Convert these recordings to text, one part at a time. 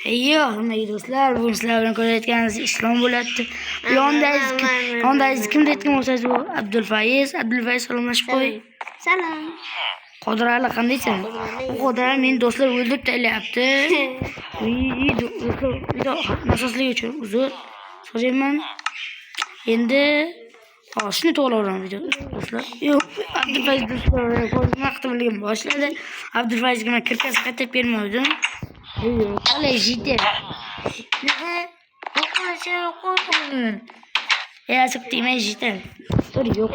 Hey hurmatli do'stlar, bugun sizlar bilan ko'rayotganingiz Islom bo'lyapti. Yondangiz kim aytgan bo'lsangiz bu Abdulfaiz. Abdulfaiz salomlashib qo'y. Salom. Qodir Ali qandaysan? Qodir Ali meni do'stlar o'ldirib taylayapti. Video nosozlik uchun uzr so'rayman. Endi shuni to'g'rilayman video do'stlar. Yo'q, Abdulfaiz do'stlar maqtamligim boshladi. Abdulfaizga men kirkasi qaytib bermadim. Qalay jiddi. Ya sektimay jiddi. Dur yo'q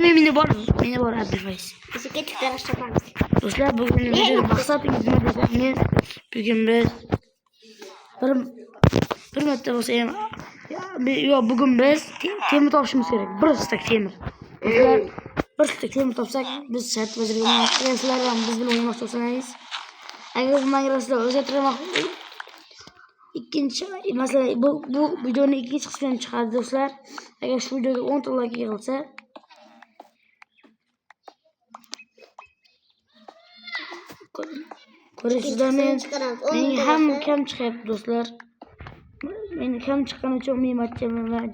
meni bor Abdulfaiz. Bizga chiqarish topamiz. Do'stlar bugun video maqsadingiz nima desangiz, bugun biz bir marta bo'lsa ham yo'q bugun biz temir topishimiz kerak. Bir stak temir. Do'stlar bir stak temir topsak biz shart bajargan sizlar ham biz bilan o'ynamoqchi bo'lsangiz agar bu magraslar o'zgartirmoq ikkinchi masalan bu videoni ikkinchi qismini chiqadi do'stlar. Agar shu videoga 10 ta like yig'ilsa ko'rasizlar, men ham kam chiqyapti do'stlar. Meni kam chiqqani uchun men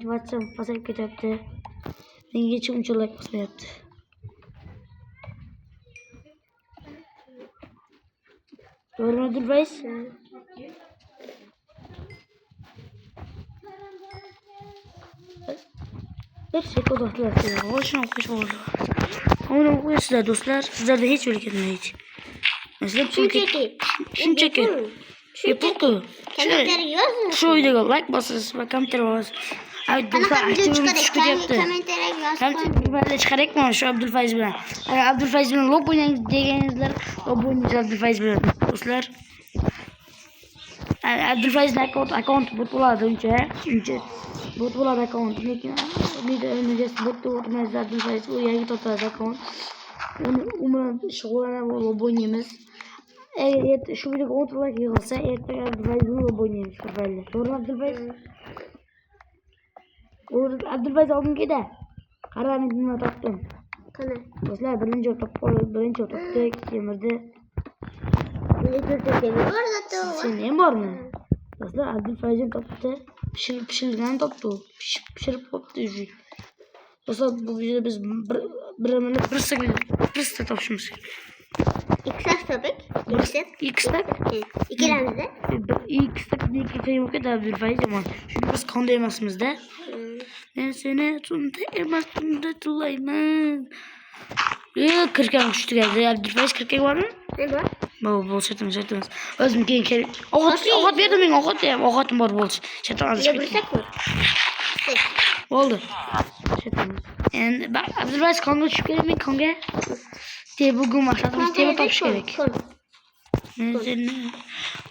WhatsApp pasayib ketyapti. Menga hech kim uncha like qilmayapti. To'g'rimi Abdulfaiz? Bir sekund vaqtlar. O'shani o'qish bo'ldi. Uni o'qisizlar do'stlar. Sizlarda hech yo'l ketmaydi. Masalan, shunchaki. Pulku. Shu videoga like bosasiz va kommentar bosasiz. Abdulfaiz chiqaryapti. Kommentarga chiqaryapman shu Abdulfaiz bilan. Agar Abdulfaiz bilan lob o'ynaymiz deganingizlar, lob o'ynaymiz Abdulfaiz bilan. Do'stlar, Abdulfaiz akkaunt bot bo'ladi uncha bot bo'ladi akkaunt. Lekin videoda bot o'tmaydi Abdulfaiz, u yangi topadi akkaunt. Uni shug'ullanib lob o'ynaymiz. Eğer şu videoga 10 like yig'ilsa, ertaga Abdulfaiz bilan lob o'ynaymiz. To'g'rimi Abdulfaiz? Abdulfaiz oldingida qara men nima topdim. Qani? Do'stlar, birinchi topdik, temirdi. Sen ham bormi? Do'stlar, Abdulfaiz topdi. Pishirgan topdi. Pishirib qo'yibdi. Do'stlar, bu videoda biz bir stak topishimiz kerak. İkistak topik. İkistak? İkilemizde. İkistak iki kıyım o kadar Abdulfaiz ama çünkü biz kanda emasmizda. Ben seni tunda emasmda tulayman. Kırkan uçtu geldi. Abdulfaiz kırkan var mı? Ne var? Bol çatımız. Özüm keyin kerak. Oğat verdim men oğatim bor bo'ldi. Çatımız. Yapırsak mı? Oldu. Çatımız. Endi Abdulfaiz kanga tushib kelaman kanga. Bugun maqsadimiz temir topish kerak.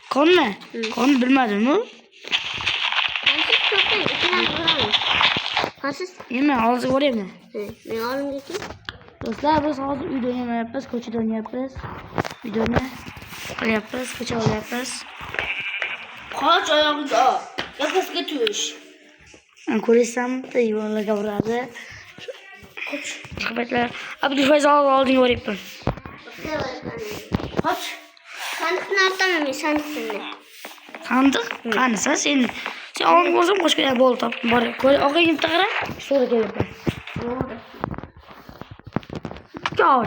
Qonni? Qonni bilmadimmi? Qansiz? Nima, hozir o'raymi? Men olimga kim? Do'stlar, biz hozir uyda o'ynayapmiz, ko'chada o'ynayapmiz. Videoni qilyapmiz, ko'chada o'ynayapmiz. Qoch oyog'ingga. Yoqasiga tush. Ko'rasan, deyvorlar gapiradi. Rahmatlar. Abdulfaiz oldinga o'rayapman. Qoch. Sandiqni artaman men sandiqni. Sandiq? Qanisa sen oldinga o'rsam qo'shga bo'ldi topdim. Bor, og'ayim taqra, so'ra kelyapman.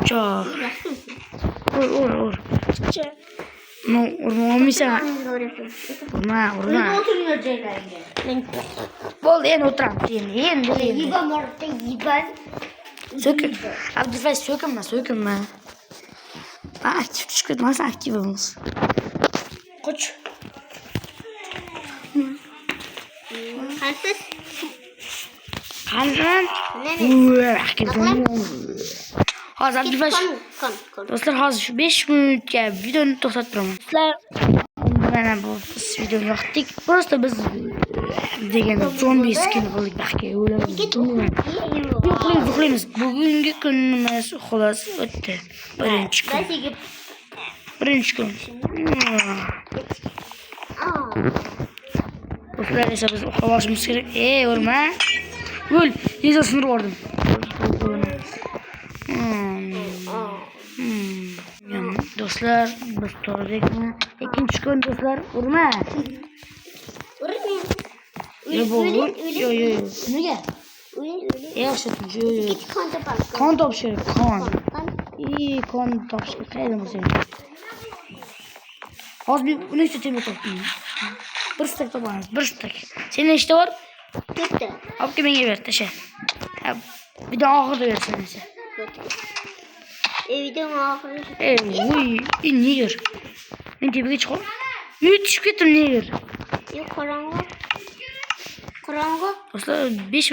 Cho. Ur. No, urmaysan. Urma. O'tirıyor joylaringga. Bo'ldi, endi o'tiraman. Endi. Yiban borda yiban. So'kin. Abdulfaiz so'kinma. Aktiv chiqib ketmas, aktivimiz. Qoch. Qansiz? Qandan? Hozir Abdulfaiz. Do'stlar, hozir 5 minutga videoni to'xtatib turaman. Do'stlar, mana bu videoni yoqdik. Просто biz deganda zombi skin qildik baxga o'lamiz. Yo'qlaymiz. Bugungi kunimiz xolos o'tdi. Birinchi kun. Do'stlar, esa biz uxlashimiz kerak. O'lma. O'l, yezasini urdim. Do'stlar, biz to'g'ri İkinci gün dostlar. Vurma. Öğretmenim. Ya bu. Yo. Nega? Yaxshi tutmuş. Yo. Git kan tapar. Kan topshir. Kan. Kan. İyi kan topshir. Qayerda bo'lsa. Hozir bir nechta tema topdim. Bir stak topamiz. Bir stak. Senin nechta bor? Bitti. Olib kel menga ber, tasha. Ha, bir de oxirida bersan esa. Videonun ahiri. Uy, neger. Men tepaga chiqib. Yutishib ketdim neger. Yok karanlık. Karanlık. Do'stlar 5 minut